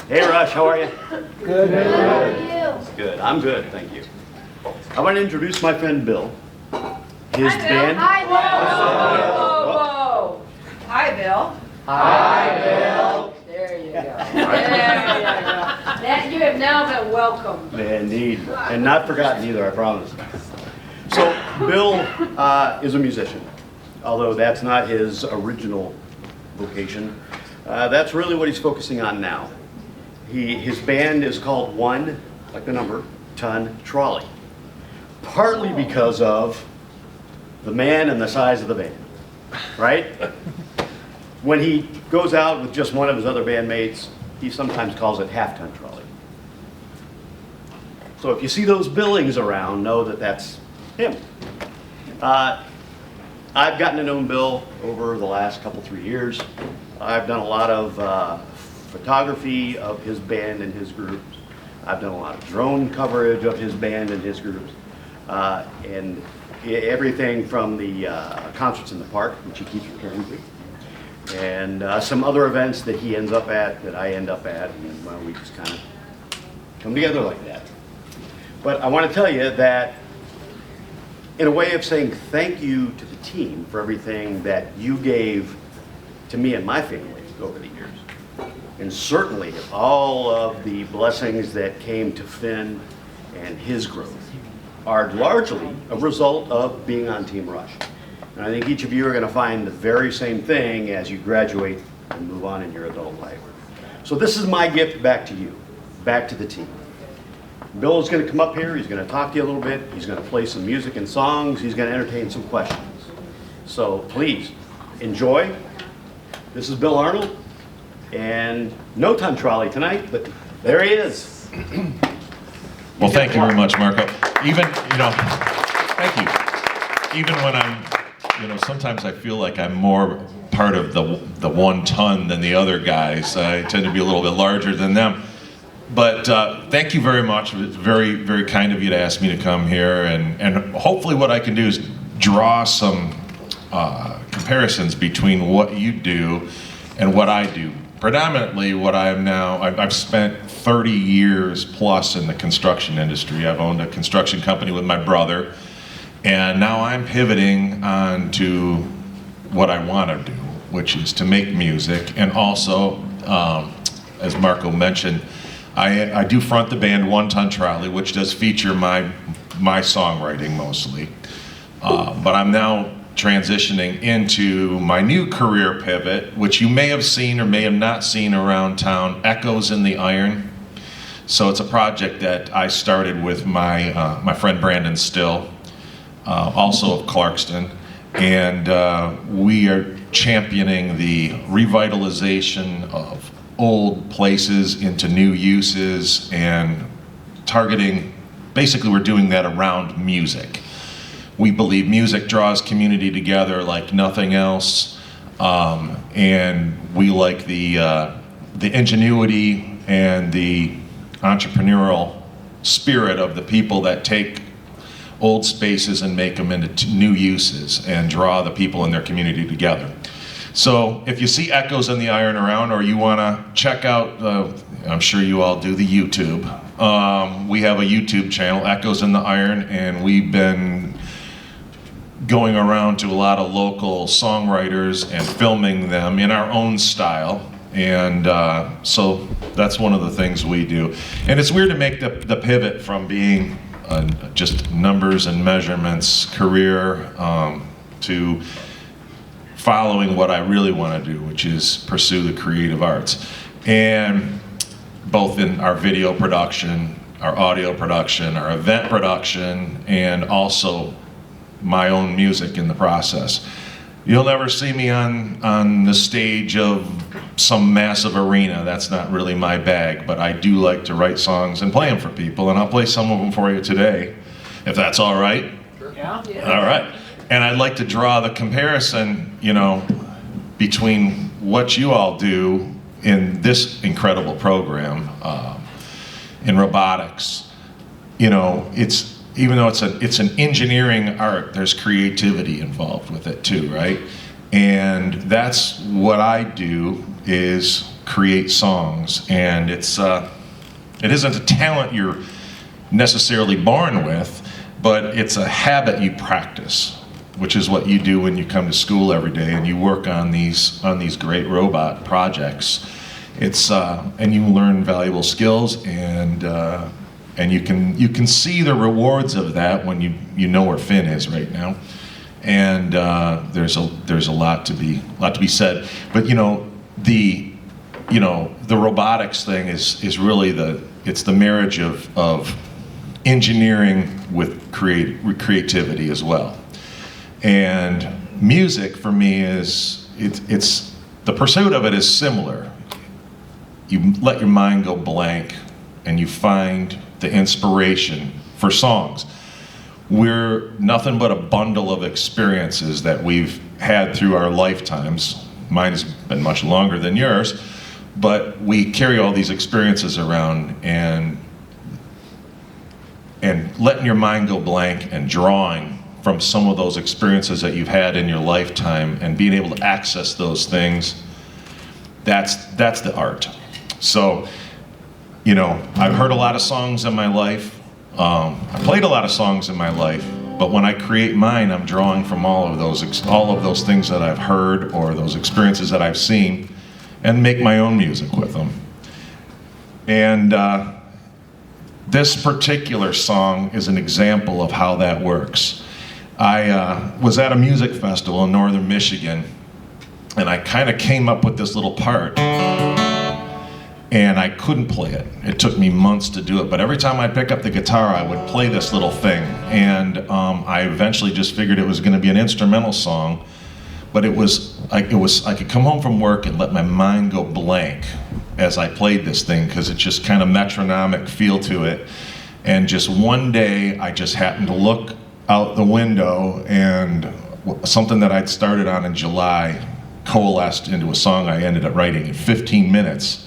Hey Rush, how are you? Good. How are you? Good, I'm good, thank you. I want to introduce my friend Bill. His band. Hi, Bill. Whoa. Hi, Bill. Hi, Bill. There you go. There you go. That you have now been welcomed. Indeed, and not forgotten either, I promise. So Bill is a musician, although that's not his original vocation. That's really what he's focusing on now. His band is called One, like the number, Ton Trolley. Partly because of the man and the size of the band, right? When he goes out with just one of his other bandmates, he sometimes calls it half-ton trolley. So if you see those billings around, know that that's him. I've gotten to know Bill over the last couple, 3 years. I've done a lot of photography of his band and his groups. I've done a lot of drone coverage of his band and his groups. And everything from the concerts in the park, which he keeps returning to, and some other events that he ends up at, that I end up at, and well, we just kind of come together like that. But I want to tell you that in a way of saying thank you to the team for everything that you gave to me and my family over the years. And certainly all of the blessings that came to Finn and his growth are largely a result of being on Team Rush. And I think each of you are going to find the very same thing as you graduate and move on in your adult life. So this is my gift back to you, back to the team. Bill is going to come up here, he's going to talk to you a little bit, he's going to play some music and songs, he's going to entertain some questions. So please, enjoy. This is Bill Arnold, and no ton trolley tonight, but there he is. Well, thank you very much, Marco. Even, thank you. Even when I'm, sometimes I feel like I'm more part of the 1 ton than the other guys. I tend to be a little bit larger than them. But thank you very much. It's very, very kind of you to ask me to come here. And hopefully what I can do is draw some comparisons between what you do and what I do. Predominantly what I am now, I've spent 30 years plus in the construction industry. I've owned a construction company with my brother, and now I'm pivoting on to what I want to do, which is to make music. And also, as Marco mentioned, I do front the band One Ton Trolley, which does feature my songwriting mostly. But I'm now transitioning into my new career pivot, which you may have seen or may have not seen around town, Echoes in the Iron. So it's a project that I started with my friend Brandon Still, also of Clarkston, and we are championing the revitalization of old places into new uses and targeting, basically we're doing that around music. We believe music draws community together like nothing else, and we like the ingenuity and the entrepreneurial spirit of the people that take old spaces and make them into new uses and draw the people in their community together. So if you see Echoes in the Iron around, or you want to check out, I'm sure you all do, the YouTube. We have a YouTube channel, Echoes in the Iron, and we've been going around to a lot of local songwriters and filming them in our own style. And so that's one of the things we do. And it's weird to make the pivot from being just numbers and measurements career to following what I really want to do, which is pursue the creative arts. And both in our video production, our audio production, our event production, and also my own music in the process. You'll never see me on the stage of some massive arena. That's not really my bag, but I do like to write songs and play them for people, and I'll play some of them for you today, if that's all right. Sure. Yeah. All right. And I'd like to draw the comparison, between what you all do in this incredible program, in robotics. It's, even though it's an engineering art, there's creativity involved with it too, right? And that's what I do, is create songs, and it isn't a talent you're necessarily born with, but it's a habit you practice, which is what you do when you come to school every day and you work on these great robot projects. And you learn valuable skills, and you can see the rewards of that when you know where Finn is right now. And there's a lot to be said. But the robotics thing is really it's the marriage of engineering with creativity as well. And music for me it's the pursuit of it is similar. You let your mind go blank and you find the inspiration for songs. We're nothing but a bundle of experiences that we've had through our lifetimes. Mine has been much longer than yours, but we carry all these experiences around, and letting your mind go blank and drawing from some of those experiences that you've had in your lifetime and being able to access those things, that's the art. So, I've heard a lot of songs in my life. I played a lot of songs in my life, but when I create mine, I'm drawing from all of those things that I've heard or those experiences that I've seen, and make my own music with them. And this particular song is an example of how that works. I was at a music festival in northern Michigan, and I kind of came up with this little part. And I couldn't play it. It took me months to do it, but every time I'd pick up the guitar, I would play this little thing. And I eventually just figured it was going to be an instrumental song, but I could come home from work and let my mind go blank as I played this thing, because it just kind of metronomic feel to it. And just one day, I just happened to look out the window, and something that I'd started on in July coalesced into a song I ended up writing in 15 minutes.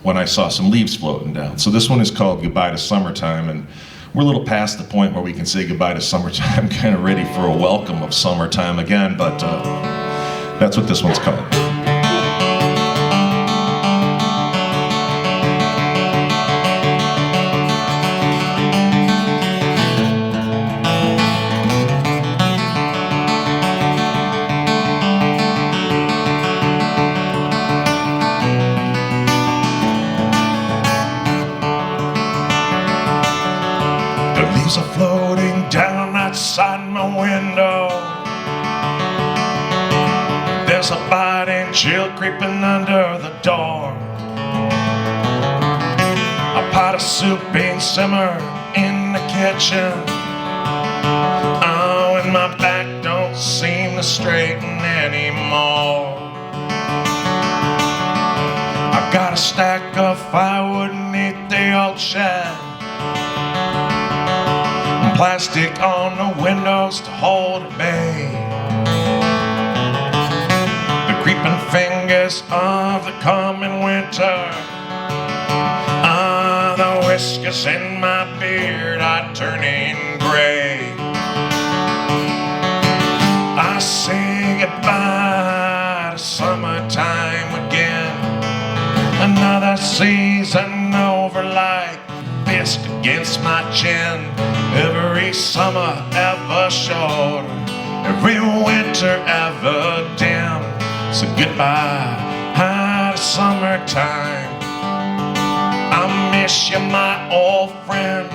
When I saw some leaves floating down. So this one is called Goodbye to Summertime, and we're a little past the point where we can say goodbye to summertime, kind of ready for a welcome of summertime again, but that's what this one's called. Leaves are floating down outside my window. There's a biting chill creeping under the door. A pot of soup being simmered in the kitchen. Oh, and my back don't seem to straighten anymore. I've got a stack of firewood beneath the old shed. Plastic on the windows to hold at bay. The creeping fingers of the coming winter. The whiskers in my beard are turning gray. I say goodbye to summertime again. Another season over like fist against my chin. Every summer ever short, every winter ever dim. So goodbye to summertime. I miss you, my old friend.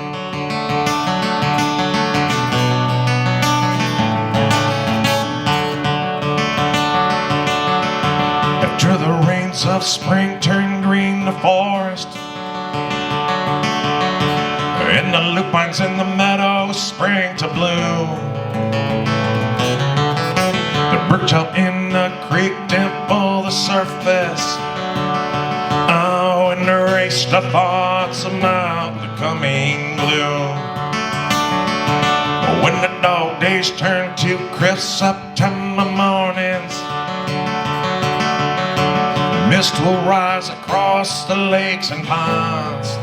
After the rains of spring turn green the forest, and the lupines in the meadows spring to bloom. The birch out in the creek dimple the surface. Oh, and erase the thoughts about the coming gloom. When the dog days turn to crisp September mornings, mist will rise across the lakes and ponds.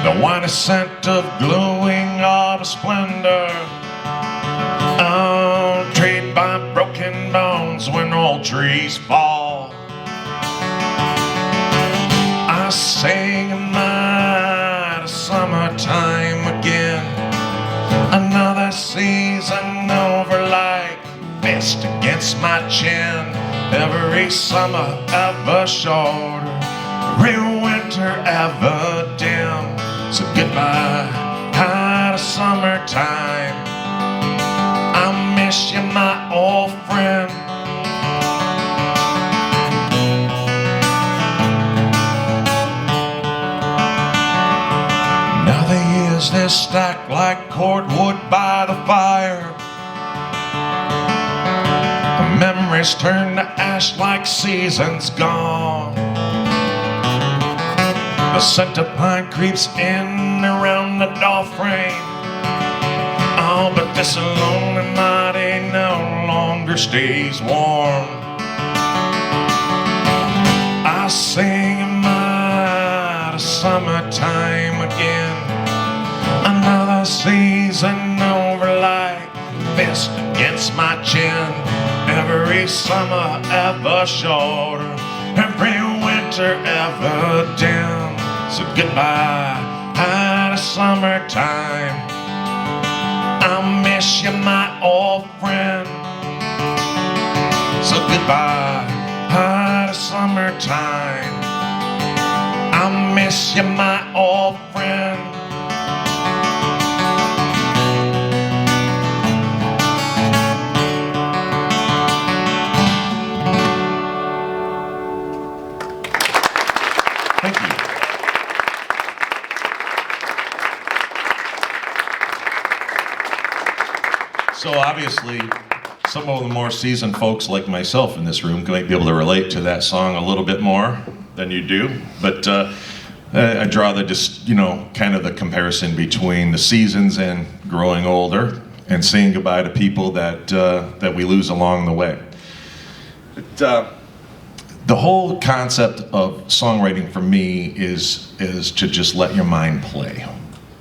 The winey scent of glowing autumn splendor. Oh, trade by broken bones happens when old trees fall. I say goodnight to summertime again. Another season over like fist against my chin. Every summer ever shorter, every winter ever dim. So goodbye to summertime. I miss you, my old friend. Now the years they're stacked like cordwood by the fire. The memories turn to ash like seasons gone. The scent of pine creeps in around the door frame. Oh, but this lonely night ain't no longer stays warm. I sing goodnight to summertime again. Another season over like fist against my chin. Every summer ever shorter, every winter ever dim. So goodbye to summertime. I miss you, my old friend. So goodbye to summertime. I miss you, my old friend. Thank you. So obviously, some of the more seasoned folks like myself in this room might be able to relate to that song a little bit more than you do. But I draw the kind of the comparison between the seasons and growing older and saying goodbye to people that that we lose along the way. But, the whole concept of songwriting for me is to just let your mind play.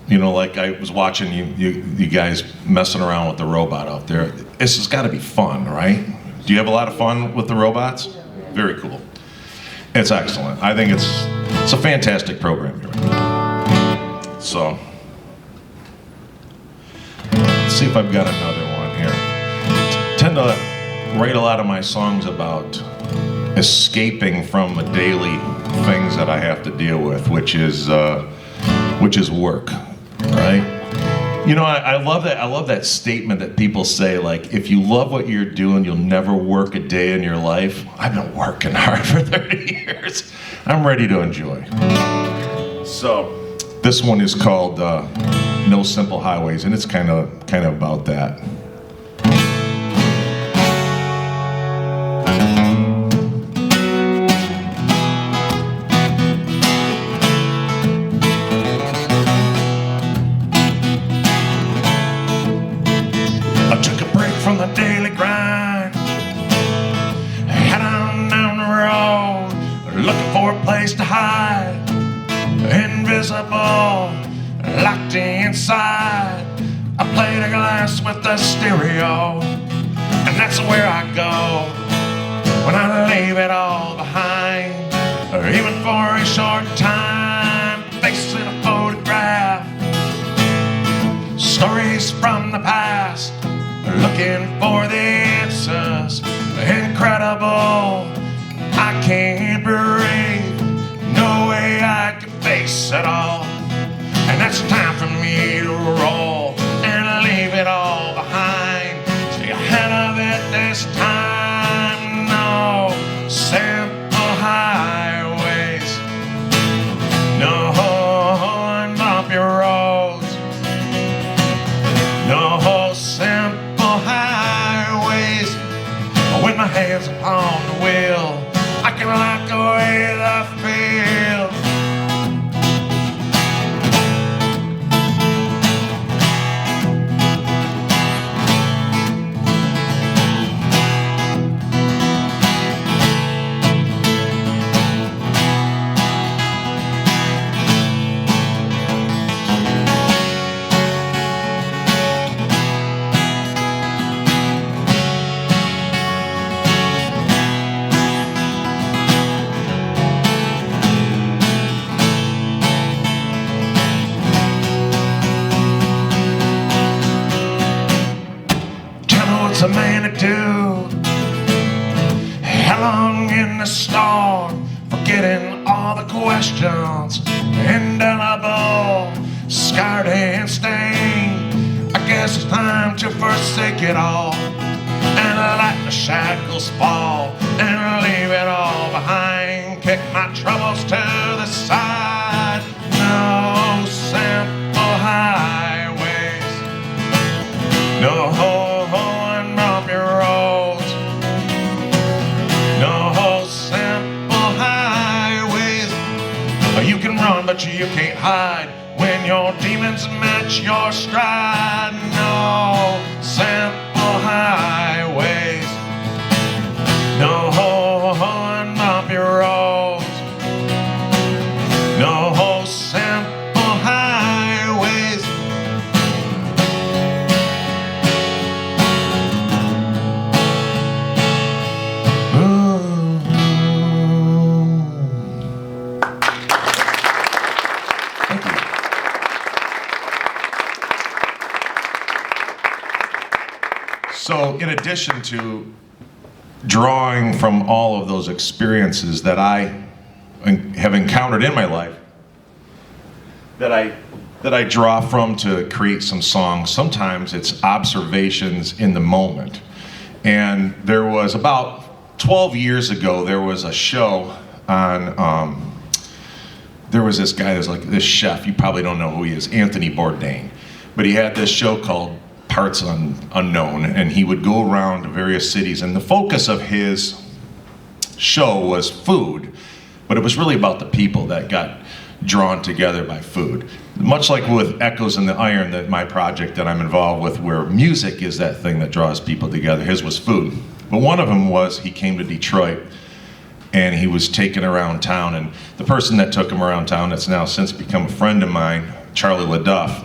You know, like I was watching you guys messing around with the robot out there. This has got to be fun, right? Do you have a lot of fun with the robots? Very cool. It's excellent. I think it's a fantastic program here. So, let's see if I've got another one here. I tend to write a lot of my songs about escaping from the daily things that I have to deal with, which is work, right? You know, I love that. I love that statement that people say, like, if you love what you're doing, you'll never work a day in your life. I've been working hard for 30 years. I'm ready to enjoy. So, this one is called No Simple Highways, and it's kind of about that. From the daily grind, head on down the road, looking for a place to hide, invisible, locked inside. I play the glass with the stereo, and that's where I go when I leave it all behind, or even for a short time, facing a photograph, stories from the past. Looking for the answers, incredible. I can't breathe, no way I can face it all. And that's time for me to roll and leave it all behind. Stay ahead of it this time. No simple highways, no bumpy roads, no simple highways. With my hands upon the wheel, I can lock away the feel. song in the storm, forgetting all the questions, indelible, scarred and stained. I guess it's time to forsake it all and let the shackles fall and leave it all behind. Kick my troubles to the side. No simple highways, no and bumpy roads, no simple highways. You can run, but you can't hide when your demons match your stride. No simple highways, no and bumpy roads, no simple highways. Ooh. Thank you. So, in addition to drawing from all of those experiences that I have encountered in my life, that I draw from to create some songs, sometimes it's observations in the moment. And there was about 12 years ago, there was a show on, there was this guy, there's like this chef, you probably don't know who he is, Anthony Bourdain. But he had this show called Parts Unknown, and he would go around to various cities, and the focus of his show was food, but it was really about the people that got drawn together by food. Much like with Echoes in the Iron, that my project that I'm involved with, where music is that thing that draws people together, his was food. But one of them was, he came to Detroit, and he was taken around town, and the person that took him around town, that's now since become a friend of mine, Charlie LaDuff,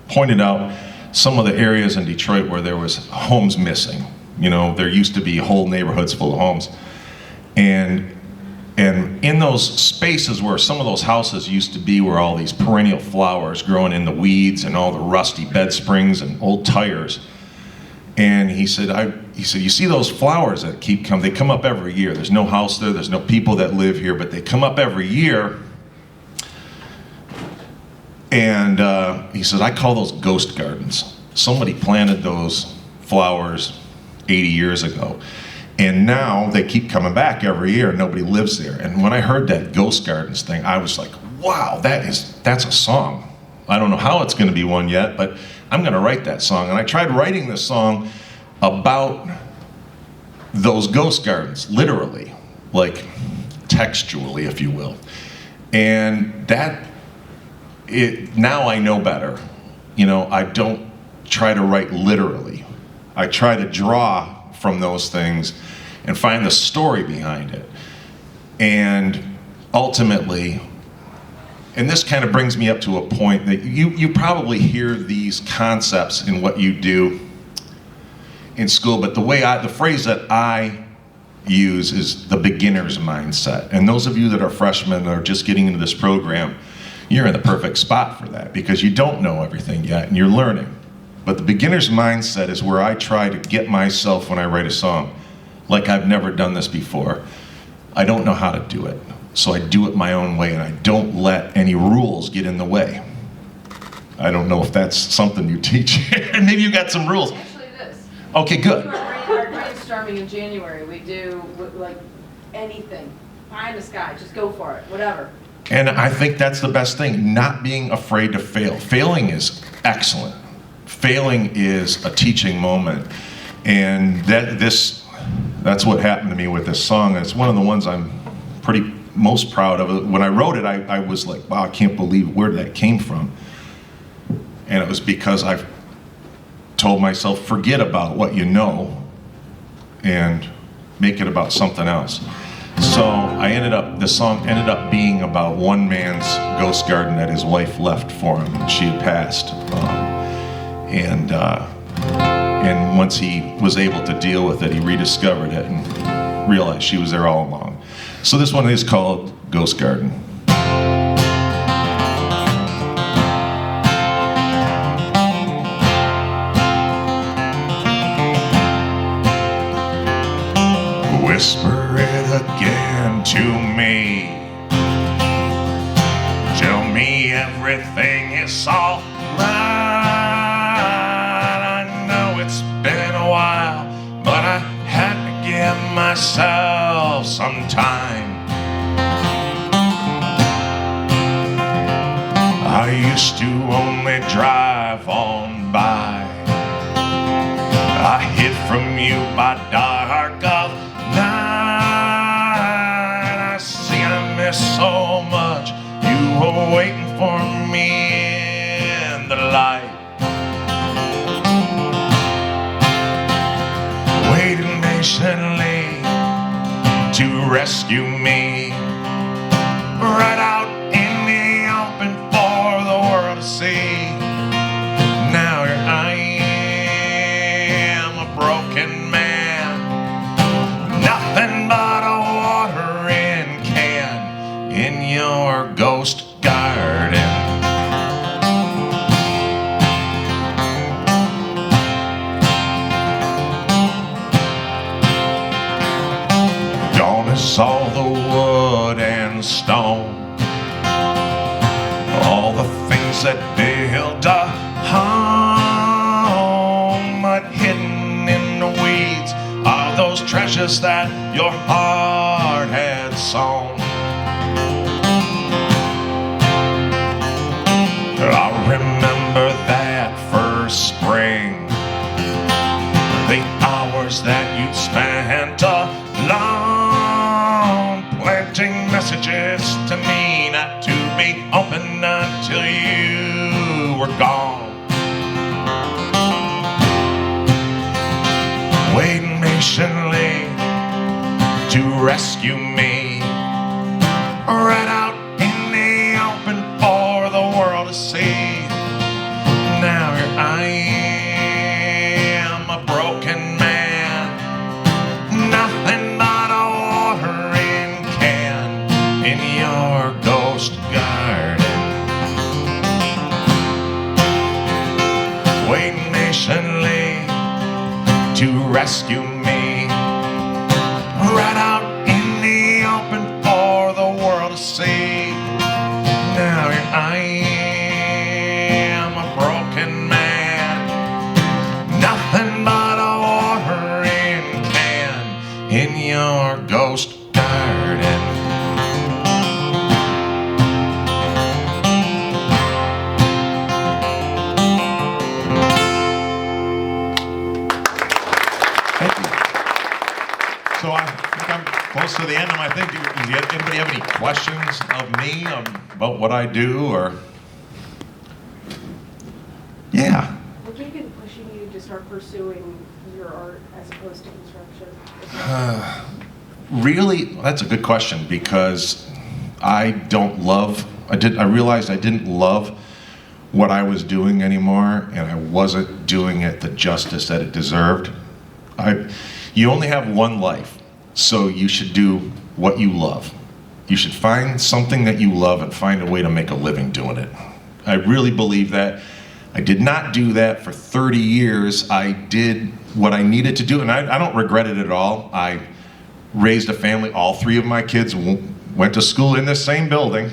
pointed out some of the areas in Detroit where there was homes missing. You know, there used to be whole neighborhoods full of homes. And in those spaces where some of those houses used to be, were all these perennial flowers growing in the weeds and all the rusty bed springs and old tires. And he said, you see those flowers that keep coming, they come up every year. There's no house there, there's no people that live here, but they come up every year. And he said, I call those ghost gardens. Somebody planted those flowers 80 years ago. And now they keep coming back every year and nobody lives there. And when I heard that ghost gardens thing, I was like, wow, that's a song. I don't know how it's gonna be one yet, but I'm gonna write that song. And I tried writing this song about those ghost gardens, literally, like textually, if you will. And now I know better. You know, I don't try to write literally. I try to draw from those things and find the story behind it. And ultimately, and this kind of brings me up to a point that you probably hear these concepts in what you do in school, but the phrase that I use is the beginner's mindset. And those of you that are freshmen or just getting into this program, you're in the perfect spot for that because you don't know everything yet and you're learning. But the beginner's mindset is where I try to get myself when I write a song, like I've never done this before. I don't know how to do it, so I do it my own way and I don't let any rules get in the way. I don't know if that's something you teach. Maybe you got some rules. Actually, it is. Okay, good. Our brainstorming in January, we do like anything, pie in the sky, just go for it, whatever. And I think that's the best thing, not being afraid to fail. Failing is excellent. Failing is a teaching moment. And that's what happened to me with this song. It's one of the ones I'm most proud of. When I wrote it, I was like, wow, I can't believe where that came from. And it was because I've told myself, forget about what you know and make it about something else. So the song ended up being about one man's ghost garden that his wife left for him, and she had passed. And once he was able to deal with it, he rediscovered it and realized she was there all along. So this one is called Ghost Garden. Whisper it again to me. Tell me everything is all right. I know it's been a while, but I had to give myself some time. I used to only drive on by. I hid from you by dark of night. I see I miss so much. You were waiting for me in the light, waiting patiently to rescue me, right out in the open for the world to see. Now here I am, a broken man, nothing but a watering can in your ghost garden. Gone is all the wood and stone, all the things that build a home, but hidden in the weeds are those treasures that your heart had sown. I remember that first spring, the hours that you'd spent alone, planting messages to me not to be open until you were gone. Waiting patiently to rescue me, right out in the open for the world to see. Now here I am, a broken man, nothing but a watering can in your ghost garden, waiting patiently to rescue me, right out in the open for the world to see. Now here I am, a broken man, nothing but a watering can in your ghost garden. Thank you. So I think I'm close to the end of my thing. Does anybody have any questions of me about what I do, or? Yeah. What have been pushing you to start pursuing your art as opposed to construction? Really, that's a good question, because I realized I didn't love what I was doing anymore, and I wasn't doing it the justice that it deserved. You only have one life, so you should do what you love. You should find something that you love and find a way to make a living doing it. I really believe that. I did not do that for 30 years. I did what I needed to do, and I don't regret it at all. I raised a family. All three of my kids went to school in this same building.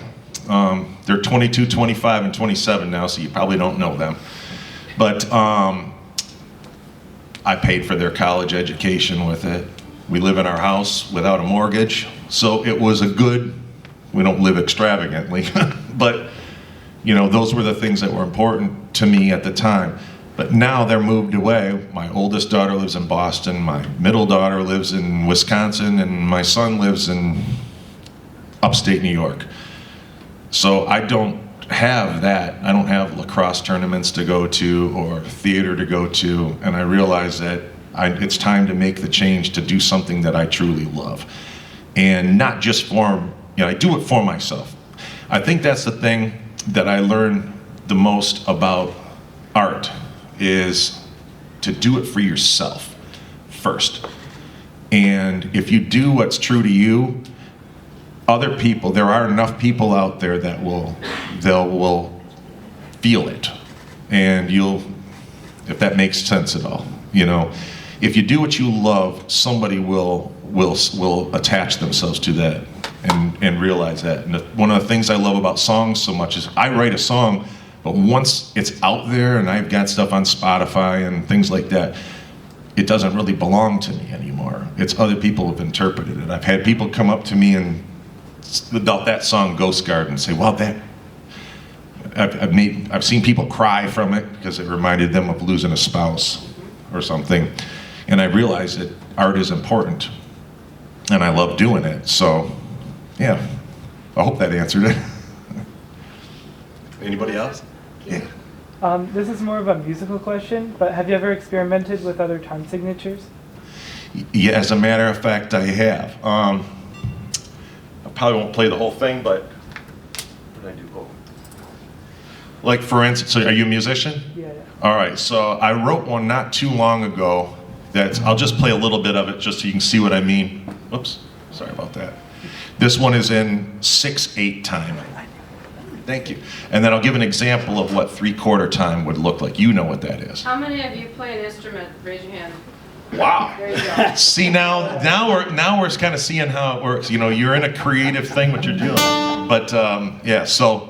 They're 22, 25, and 27 now, so you probably don't know them. But I paid for their college education with it. We live in our house without a mortgage, so it was we don't live extravagantly, but you know, those were the things that were important to me at the time. But now they're moved away. My oldest daughter lives in Boston, my middle daughter lives in Wisconsin, and my son lives in upstate New York. So I don't have that. I don't have lacrosse tournaments to go to or theater to go to, and I realize that it's time to make the change to do something that I truly love. And not just I do it for myself. I think that's the thing that I learned the most about art, is to do it for yourself first. And if you do what's true to you, other people, there are enough people out there that will feel it. And if that makes sense at all, you know, if you do what you love, somebody will will attach themselves to that and realize that. And one of the things I love about songs so much is I write a song, but once it's out there and I've got stuff on Spotify and things like that, it doesn't really belong to me anymore. It's other people have interpreted it. I've had people come up to me and about that song Ghost Garden and say, well, that I've seen people cry from it because it reminded them of losing a spouse or something. And I realized that art is important and I love doing it. So yeah, I hope that answered it. Anybody else? Yeah. This is more of a musical question, but have you ever experimented with other time signatures? Yeah, as a matter of fact, I have. I probably won't play the whole thing, but what did I do? Oh. Like for instance, so are you a musician? Yeah. All right, so I wrote one not too long ago. I'll just play a little bit of it just so you can see what I mean. Oops, sorry about that. This one is in 6/8 time. Thank you. And then I'll give an example of what 3/4 time would look like. You know what that is. How many of you play an instrument? Raise your hand. Wow. There you go. See now we're kind of seeing how it works. You know, you're in a creative thing what you're doing. But yeah, so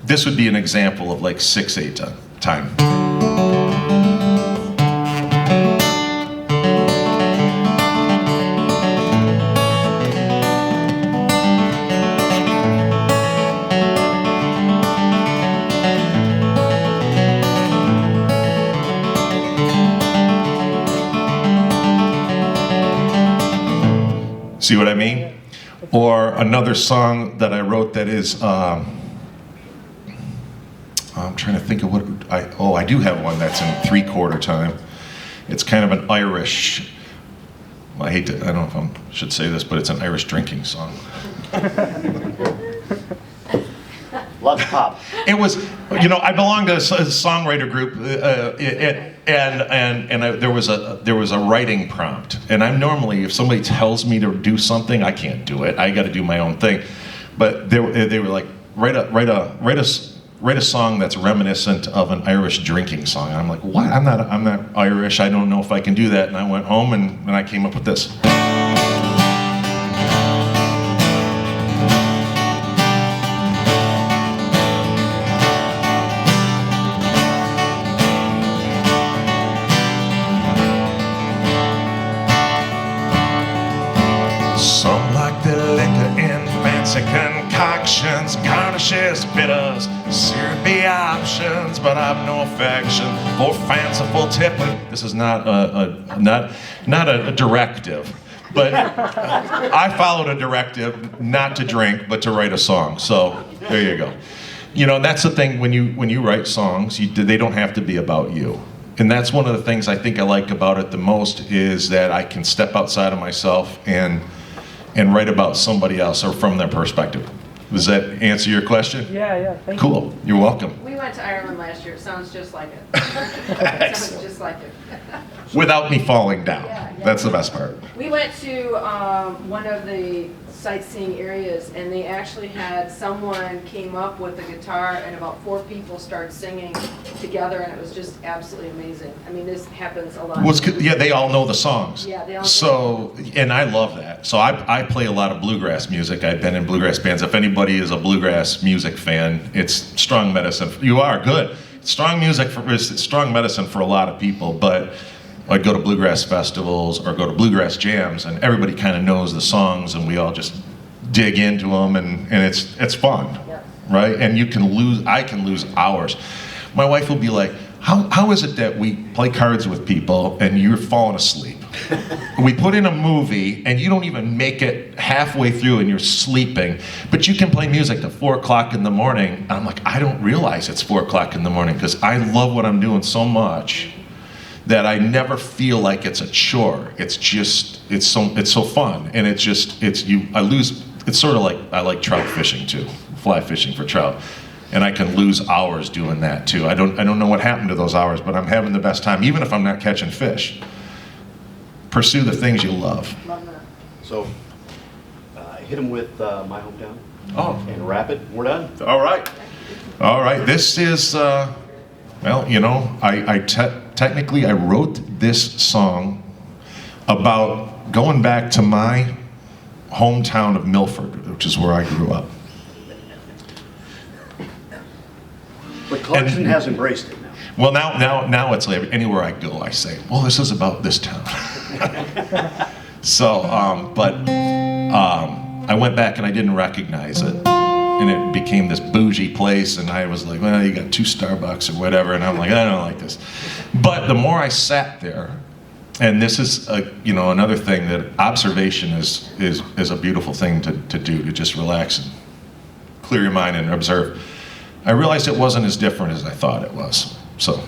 this would be an example of like 6/8 time. See what I mean? Or another song that I wrote that is, I'm trying to think of what, I do have one that's in 3/4 time. It's kind of an Irish, I don't know if I should say this, but it's an Irish drinking song. Let's pop. It was, you know, I belonged to a songwriter group, there was a writing prompt. And I'm normally, if somebody tells me to do something, I can't do it. I got to do my own thing. But they were like, write a song that's reminiscent of an Irish drinking song. And I'm like, what? I'm not Irish. I don't know if I can do that. And I went home and I came up with this. Some like the liquor in fancy concoctions, garnishes, bitters, syrupy options, but I've no affection for fanciful tipping. This is not a directive, but I followed a directive not to drink, but to write a song. So there you go. You know, that's the thing when you write songs, they don't have to be about you. And that's one of the things I think I like about it the most is that I can step outside of myself and write about somebody else or from their perspective. Does that answer your question? Yeah, thank you. Cool, you're welcome. We went to Ireland last year. It sounds just like it. It sounds just like it. Without me falling down. Yeah. That's the best part. We went to one of the sightseeing areas, and they actually had someone came up with a guitar, and about 4 people started singing together, and it was just absolutely amazing. I mean, this happens a lot. Yeah, they all know the songs. Yeah, they all So, and I love that. So I play a lot of bluegrass music. I've been in bluegrass bands. If anybody is a bluegrass music fan, it's strong medicine. You are good. Strong music it's strong medicine for a lot of people, but I'd go to bluegrass festivals or go to bluegrass jams, and everybody kind of knows the songs, and we all just dig into them, and it's fun, Yeah. right? And I can lose hours. My wife will be like, how is it that we play cards with people and you're falling asleep? We put in a movie and you don't even make it halfway through and you're sleeping, but you can play music till 4 o'clock in the morning. And I'm like, I don't realize it's 4 o'clock in the morning because I love what I'm doing so much that I never feel like it's a chore. It's so fun, and it's sort of like I like trout fishing too, fly fishing for trout, and I can lose hours doing that too. I don't know what happened to those hours, but I'm having the best time, even if I'm not catching fish. Pursue the things you love. Love that. So I hit him with my hometown Oh, and Rapid. We're done. all right. All right, this is, well, you know, technically I wrote this song about going back to my hometown of Milford, which is where I grew up. But Clarkston has embraced it now. Well, now it's like anywhere I go, I say, well, this is about this town. So, I went back and I didn't recognize it. And it became this bougie place, and I was like, well, you got 2 Starbucks or whatever, and I'm like, I don't like this. But the more I sat there, and this is another thing, that observation is a beautiful thing to do, to just relax and clear your mind and observe. I realized it wasn't as different as I thought it was. So.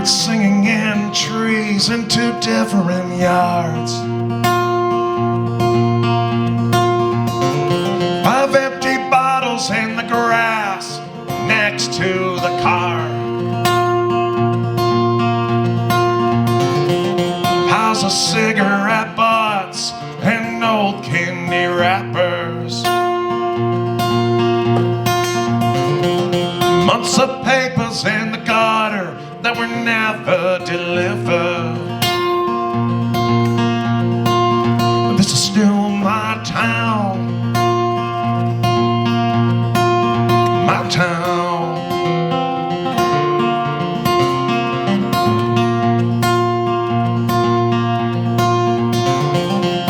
Singing in trees in 2 different yards. 5 empty bottles in the grass next to the car. Piles of cigarette butts and old candy wrappers. Months of papers in the gutter that were never delivered. But this is still my town, my town.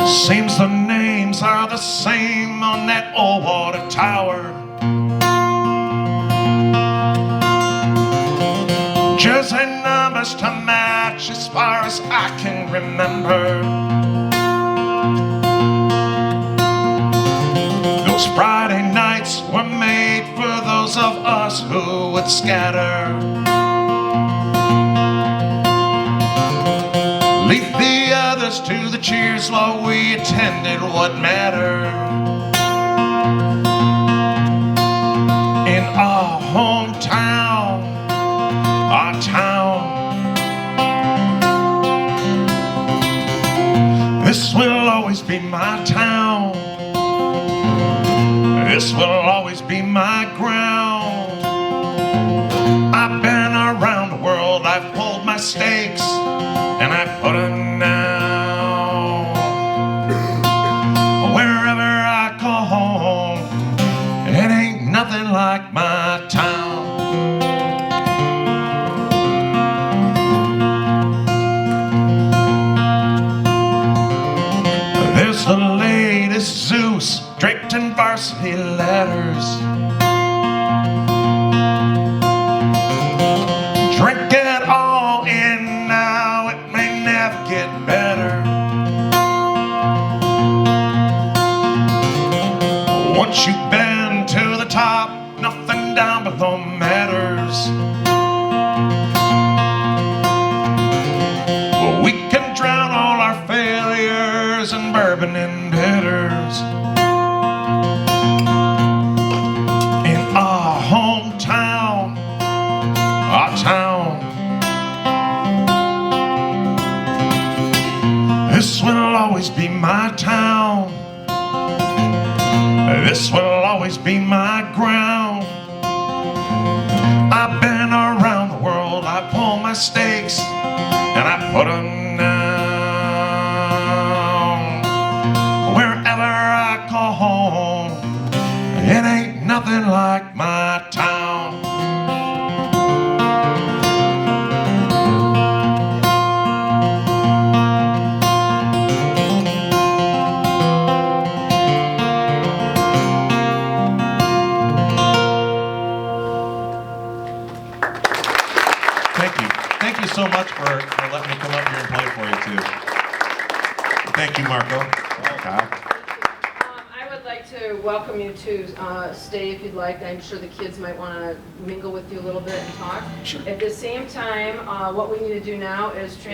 Seems the names are the same on that old water tower. Jersey numbers to match as far as I can remember. Those Friday nights were made for those of us who would scatter. Leave the others to the cheers while we attended what mattered. In our hometown, our town, this will always be my town. This will always be my ground. I've been around the world, I've pulled my stakes, and I've put them down. Wherever I go home, it ain't nothing like my town. There's the latest Zeus draped in varsity letters. Drink it all in now, it may never get better. Once you've been to the top, nothing down below matters. Well, we can drown all our failures in bourbon and bitters. In our hometown, our town, this will always be my town. This will always be my ground. I've been around the world, I pull my stakes, and I put them down. Wherever I call home, it ain't nothing like my town. Thank you so much for letting me come up here and play for you too. Thank you, Marco. I would like to welcome you to stay if you'd like. I'm sure the kids might want to mingle with you a little bit and talk. Sure. At the same time, what we need to do now is transfer